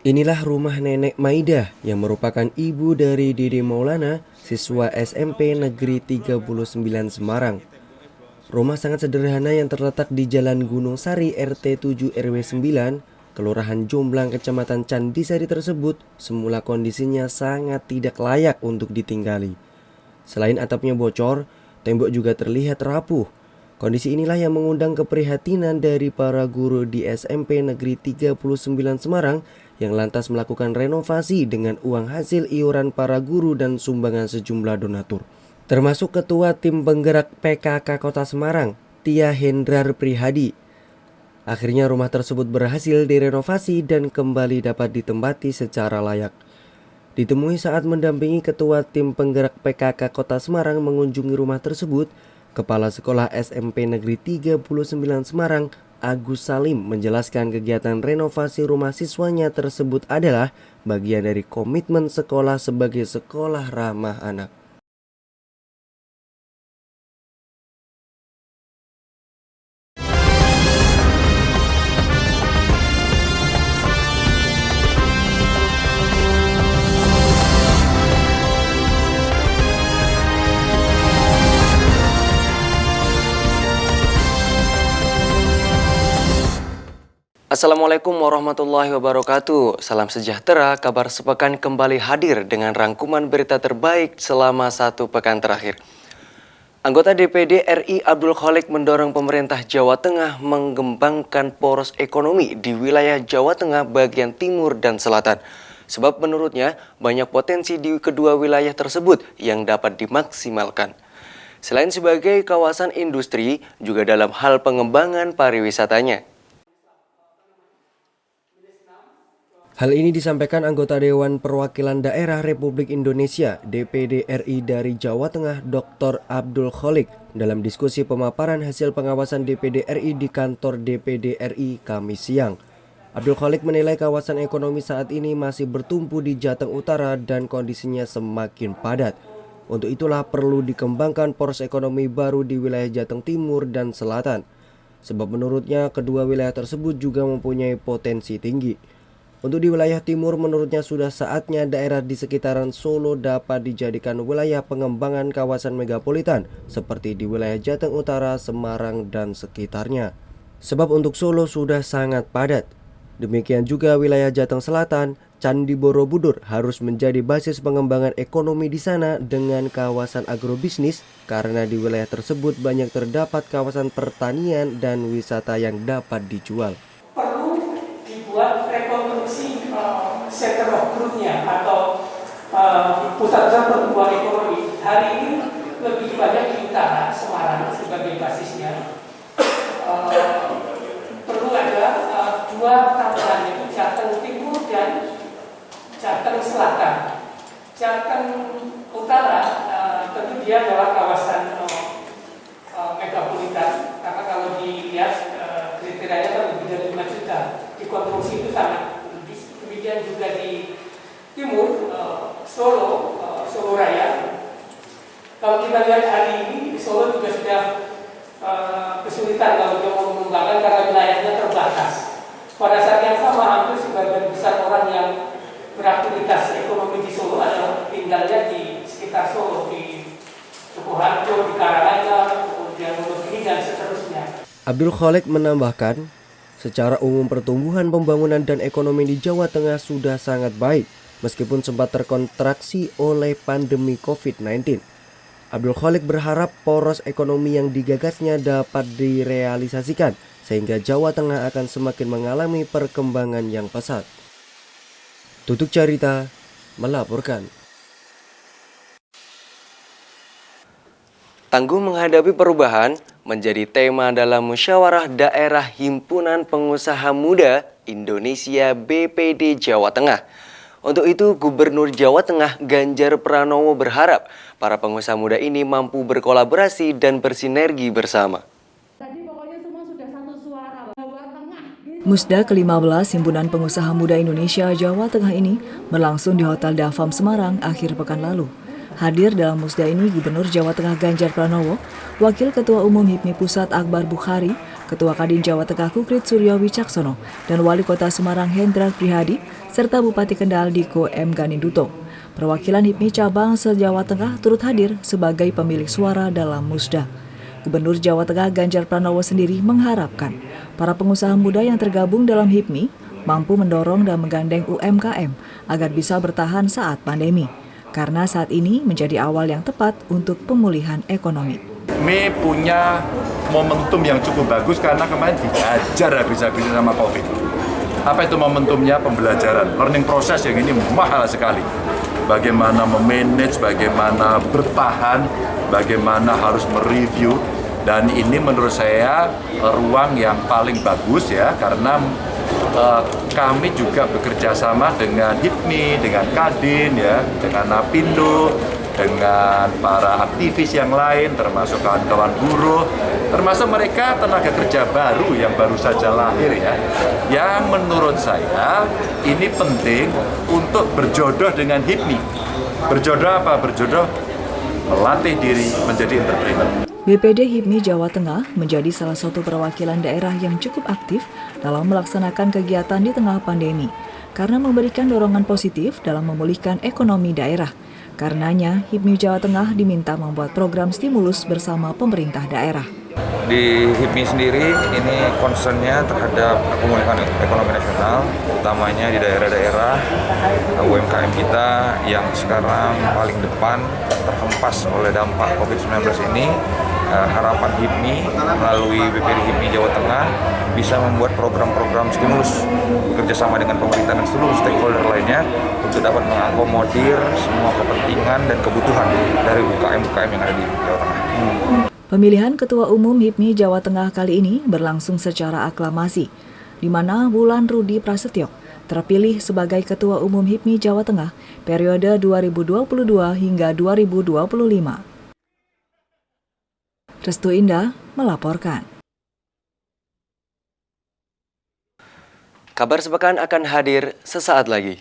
Inilah rumah Nenek Maidah yang merupakan ibu dari Dede Maulana, siswa SMP Negeri 39 Semarang. Rumah sangat sederhana yang terletak di Jalan Gunung Sari RT 7 RW 9, Kelurahan Jomblang, Kecamatan Candisari tersebut semula kondisinya sangat tidak layak untuk ditinggali. Selain atapnya bocor, tembok juga terlihat rapuh. Kondisi inilah yang mengundang keprihatinan dari para guru di SMP Negeri 39 Semarang yang lantas melakukan renovasi dengan uang hasil iuran para guru dan sumbangan sejumlah donatur. Termasuk Ketua Tim Penggerak PKK Kota Semarang, Tia Hendrar Prihadi. Akhirnya rumah tersebut berhasil direnovasi dan kembali dapat ditempati secara layak. Ditemui saat mendampingi Ketua Tim Penggerak PKK Kota Semarang mengunjungi rumah tersebut, Kepala Sekolah SMP Negeri 39 Semarang, Agus Salim, menjelaskan kegiatan renovasi rumah siswanya tersebut adalah bagian dari komitmen sekolah sebagai sekolah ramah anak. Assalamualaikum warahmatullahi wabarakatuh. Salam sejahtera, kabar sepekan kembali hadir dengan rangkuman berita terbaik selama satu pekan terakhir. Anggota DPD RI Abdul Khalik mendorong pemerintah Jawa Tengah mengembangkan poros ekonomi di wilayah Jawa Tengah bagian timur dan selatan. Sebab menurutnya banyak potensi di kedua wilayah tersebut yang dapat dimaksimalkan. Selain sebagai kawasan industri, juga dalam hal pengembangan pariwisatanya. Hal ini disampaikan anggota Dewan Perwakilan Daerah Republik Indonesia DPD RI dari Jawa Tengah Dr. Abdul Khalik dalam diskusi pemaparan hasil pengawasan DPD RI di kantor DPD RI Kamis siang. Abdul Khalik menilai kawasan ekonomi saat ini masih bertumpu di Jateng Utara dan kondisinya semakin padat. Untuk itulah perlu dikembangkan poros ekonomi baru di wilayah Jateng Timur dan Selatan. Sebab menurutnya kedua wilayah tersebut juga mempunyai potensi tinggi. Untuk di wilayah timur, menurutnya sudah saatnya daerah di sekitaran Solo dapat dijadikan wilayah pengembangan kawasan megapolitan seperti di wilayah Jateng Utara, Semarang, dan sekitarnya. Sebab untuk Solo sudah sangat padat. Demikian juga wilayah Jateng Selatan, Candi Borobudur harus menjadi basis pengembangan ekonomi di sana dengan kawasan agrobisnis karena di wilayah tersebut banyak terdapat kawasan pertanian dan wisata yang dapat dijual. Perlu dibuat rekonstruksi center of growth-nya atau pusat-pusat pertumbuhan ekonomi. Hari ini lebih banyak di utara, Semarang sebagai basisnya. Perlu ada dua tambahan, yaitu Jateng Timur dan Jateng Selatan. Jateng Utara tentu dia adalah kawasan megapolitan, karena kalau dilihat kriterianya kan lebih dari 5 juta. Dikonstruksi itu sangat. Demikian juga di timur, Solo, Solo Raya. Kalau kita lihat hari ini, Solo juga sudah kesulitan kalau dia mau mengembangkan karena wilayahnya terbatas. Pada saat yang sama, hampir sebagian besar orang yang beraktivitas ekonomi di Solo adalah tinggalnya di sekitar Solo, di Sukoharjo, di Karanganyar, kemudian Wonogiri, dan seterusnya. Abdul Khalik menambahkan, secara umum pertumbuhan pembangunan dan ekonomi di Jawa Tengah sudah sangat baik, meskipun sempat terkontraksi oleh pandemi COVID-19. Abdul Khalik berharap poros ekonomi yang digagasnya dapat direalisasikan, sehingga Jawa Tengah akan semakin mengalami perkembangan yang pesat. Tutuk Carita melaporkan. Tangguh menghadapi perubahan menjadi tema dalam musyawarah daerah Himpunan Pengusaha Muda Indonesia BPD Jawa Tengah. Untuk itu, Gubernur Jawa Tengah Ganjar Pranowo berharap para pengusaha muda ini mampu berkolaborasi dan bersinergi bersama. Musda ke-15 Himpunan Pengusaha Muda Indonesia Jawa Tengah ini berlangsung di Hotel Dafam Semarang akhir pekan lalu. Hadir dalam musda ini Gubernur Jawa Tengah Ganjar Pranowo, Wakil Ketua Umum HIPMI Pusat Akbar Bukhari, Ketua Kadin Jawa Tengah Kukrit Suryo Wicaksono, dan Wali Kota Semarang Hendrar Prihadi, serta Bupati Kendal Diko M. Ganinduto. Perwakilan HIPMI cabang se-Jawa Tengah turut hadir sebagai pemilik suara dalam musda. Gubernur Jawa Tengah Ganjar Pranowo sendiri mengharapkan para pengusaha muda yang tergabung dalam HIPMI mampu mendorong dan menggandeng UMKM agar bisa bertahan saat pandemi. Karena saat ini menjadi awal yang tepat untuk pemulihan ekonomi. HIPMI punya momentum yang cukup bagus karena kemarin diajar habis-habisan sama COVID. Apa itu momentumnya? Pembelajaran, learning process yang ini mahal sekali. Bagaimana memanage, bagaimana bertahan, bagaimana harus mereview. Dan ini menurut saya ruang yang paling bagus ya, karena kami juga bekerja sama dengan HIPMI, dengan Kadin, ya, dengan Apindo, dengan para aktivis yang lain, termasuk kawan-kawan buruh, termasuk mereka tenaga kerja baru yang baru saja lahir ya. Yang menurut saya ini penting untuk berjodoh dengan HIPMI. Berjodoh apa? Berjodoh melatih diri menjadi entrepreneur. BPD HIPMI Jawa Tengah menjadi salah satu perwakilan daerah yang cukup aktif dalam melaksanakan kegiatan di tengah pandemi karena memberikan dorongan positif dalam memulihkan ekonomi daerah. Karenanya, HIPMI Jawa Tengah diminta membuat program stimulus bersama pemerintah daerah. Di HIPMI sendiri ini concernnya terhadap pemulihan ekonomi nasional, utamanya di daerah-daerah UMKM kita yang sekarang paling depan terhempas oleh dampak COVID-19 ini. Harapan HIPMI melalui BPD HIPMI Jawa Tengah bisa membuat program-program stimulus bekerjasama dengan pemerintah dan seluruh stakeholder lainnya untuk dapat mengakomodir semua kepentingan dan kebutuhan dari UKM-UKM yang ada di Jawa Tengah. Pemilihan Ketua Umum HIPMI Jawa Tengah kali ini berlangsung secara aklamasi, di mana Wulan Rudi Prasetyo terpilih sebagai Ketua Umum HIPMI Jawa Tengah periode 2022 hingga 2025. Restu Indah melaporkan. Kabar sepekan akan hadir sesaat lagi.